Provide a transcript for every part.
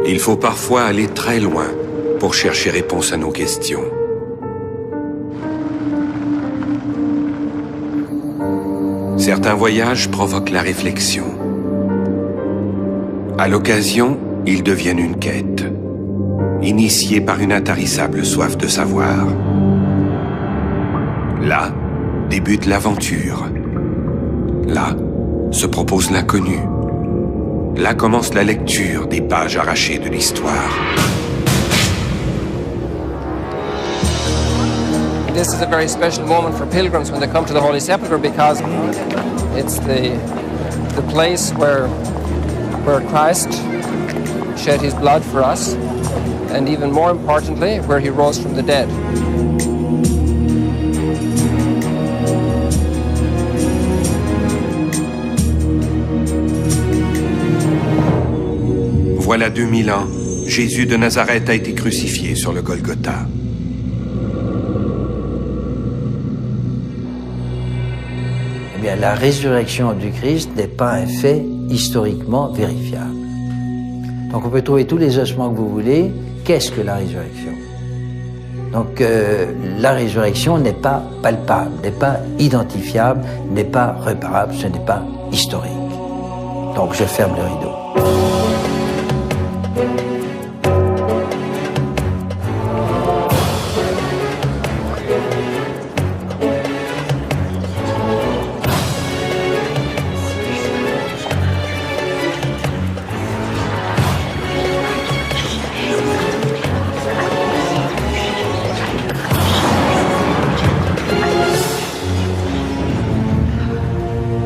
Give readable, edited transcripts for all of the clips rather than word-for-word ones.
Il faut parfois aller très loin pour chercher réponse à nos questions. Certains voyages provoquent la réflexion. À l'occasion, ils deviennent une quête, initiée par une intarissable soif de savoir. Là, débute l'aventure. Là, se propose l'inconnu. Là commence la lecture des pages arrachées de l'histoire. This is a very special moment for pilgrims when they come to the Holy Sepulchre because it's the place where Christ shed his blood for us, and even more importantly, where he rose from the dead. Voilà 2000 ans, Jésus de Nazareth a été crucifié sur le Golgotha. Eh bien, la résurrection du Christ n'est pas un fait historiquement vérifiable. Donc on peut trouver tous les ossements que vous voulez. Qu'est-ce que la résurrection? Donc la résurrection n'est pas palpable, n'est pas identifiable, n'est pas réparable, ce n'est pas historique. Donc je ferme le rideau.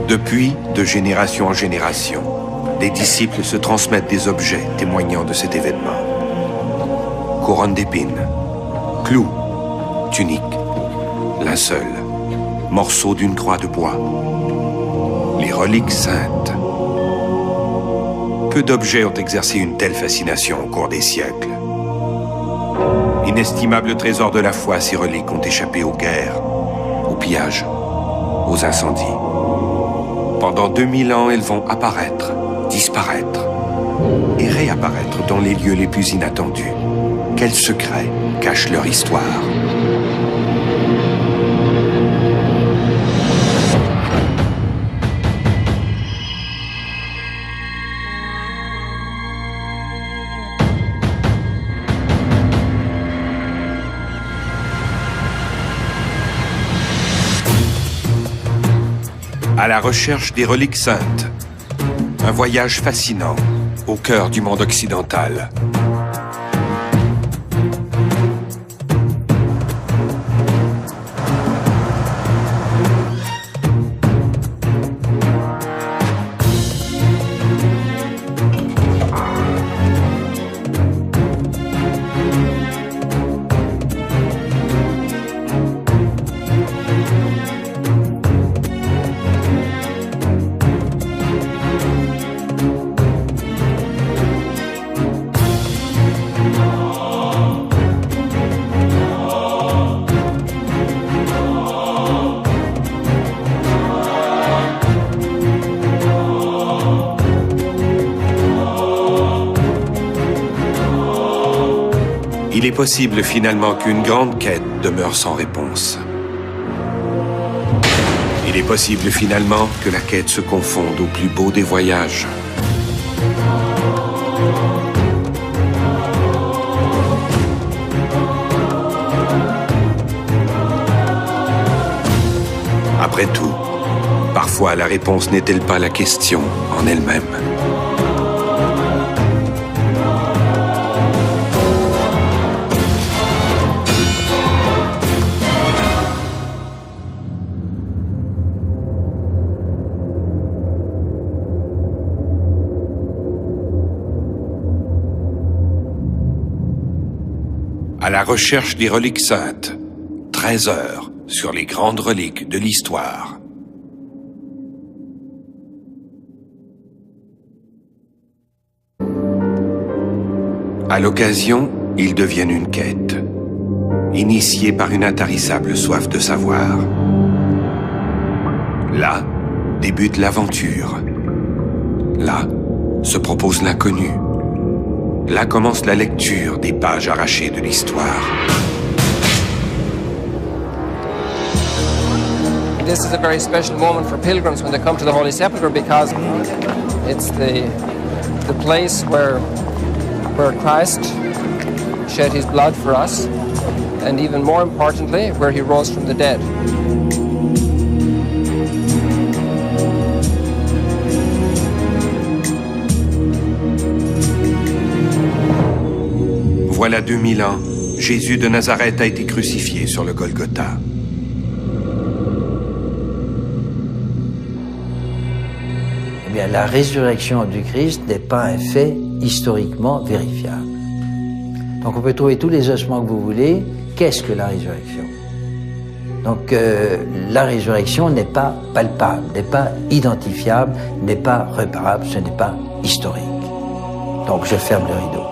Depuis, de génération en génération, des disciples se transmettent des objets témoignant de cet événement. Couronne d'épines, clous, tunique, linceul, morceaux d'une croix de bois, les reliques saintes. Peu d'objets ont exercé une telle fascination au cours des siècles. Inestimables trésors de la foi, ces reliques ont échappé aux guerres, aux pillages, aux incendies. Pendant 2000 ans, elles vont apparaître, disparaître et réapparaître dans les lieux les plus inattendus. Quels secrets cachent leur histoire? À la recherche des reliques saintes. Un voyage fascinant au cœur du monde occidental. Il est possible finalement qu'une grande quête demeure sans réponse. Il est possible finalement que la quête se confonde au plus beau des voyages. Après tout, parfois la réponse n'est-elle pas la question en elle-même? À la recherche des reliques saintes. 13 heures sur les grandes reliques de l'histoire. À l'occasion, ils deviennent une quête, initiée par une intarissable soif de savoir. Là débute l'aventure. Là se propose l'inconnu. Là commence la lecture des pages arrachées de l'histoire. This is a very special moment for pilgrims when they come to the Holy Sepulchre because it's the place where Christ shed his blood for us, and even more importantly, where he rose from the dead. Voilà 2000 ans, Jésus de Nazareth a été crucifié sur le Golgotha. Eh bien, la résurrection du Christ n'est pas un fait historiquement vérifiable. Donc on peut trouver tous les ossements que vous voulez. Qu'est-ce que la résurrection? Donc la résurrection n'est pas palpable, n'est pas identifiable, n'est pas réparable, ce n'est pas historique. Donc je ferme le rideau.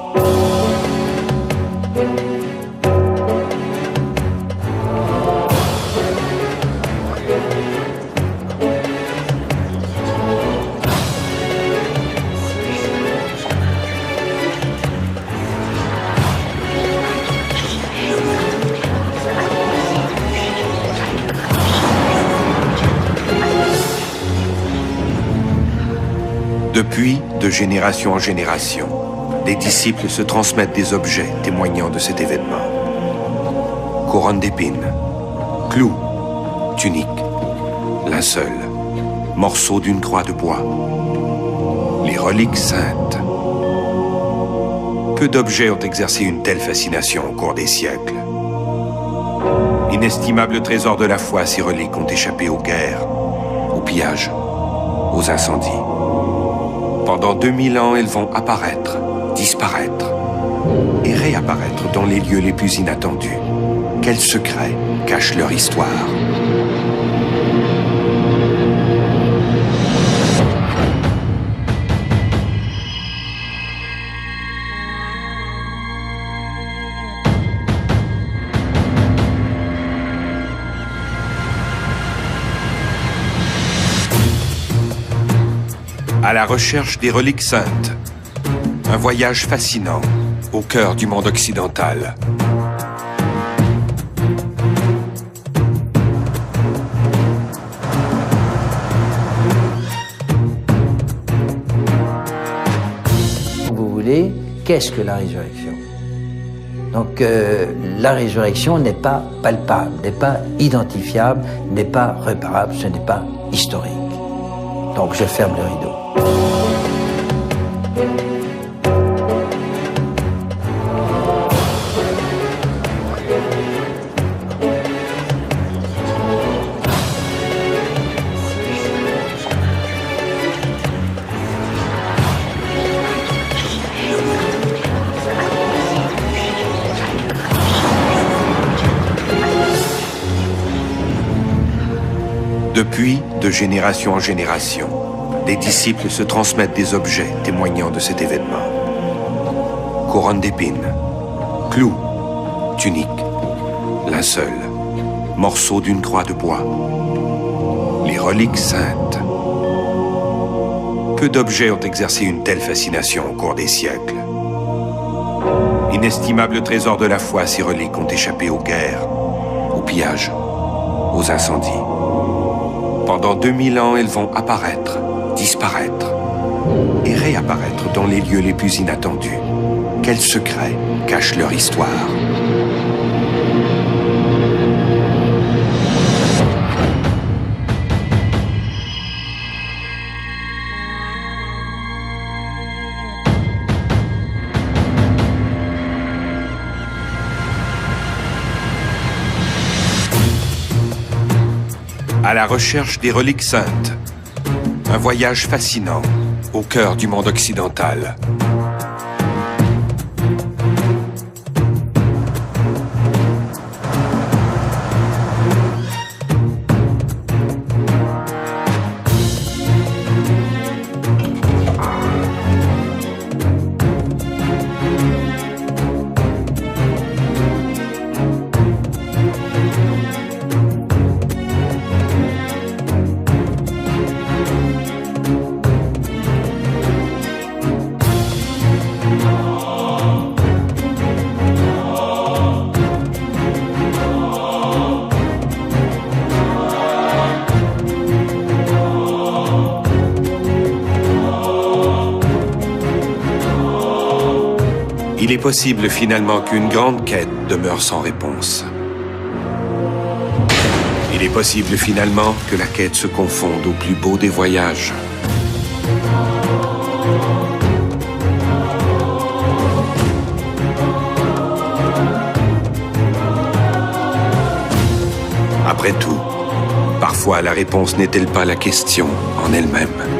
Depuis, de génération en génération, les disciples se transmettent des objets témoignant de cet événement. Couronne d'épines, clous, tunique, linceul, morceaux d'une croix de bois, les reliques saintes. Peu d'objets ont exercé une telle fascination au cours des siècles. Inestimables trésors de la foi, ces reliques ont échappé aux guerres, aux pillages, aux incendies. Pendant 2000 ans, elles vont apparaître, disparaître et réapparaître dans les lieux les plus inattendus. Quels secrets cachent leur histoire? À la recherche des reliques saintes. Un voyage fascinant au cœur du monde occidental. Vous voulez, qu'est-ce que la résurrection? Donc la résurrection n'est pas palpable, n'est pas identifiable, n'est pas réparable, ce n'est pas historique. Donc je ferme le rideau. Depuis, de génération en génération, les disciples se transmettent des objets témoignant de cet événement. Couronne d'épines, clous, tunique, linceul, morceaux d'une croix de bois, les reliques saintes. Peu d'objets ont exercé une telle fascination au cours des siècles. Inestimables trésors de la foi, ces reliques ont échappé aux guerres, aux pillages, aux incendies. Pendant 2000 ans, elles vont apparaître, disparaître et réapparaître dans les lieux les plus inattendus. Quels secrets cachent leur histoire? À la recherche des reliques saintes. Un voyage fascinant au cœur du monde occidental. Il est possible finalement qu'une grande quête demeure sans réponse. Il est possible finalement que la quête se confonde au plus beau des voyages. Après tout, parfois la réponse n'est-elle pas la question en elle-même?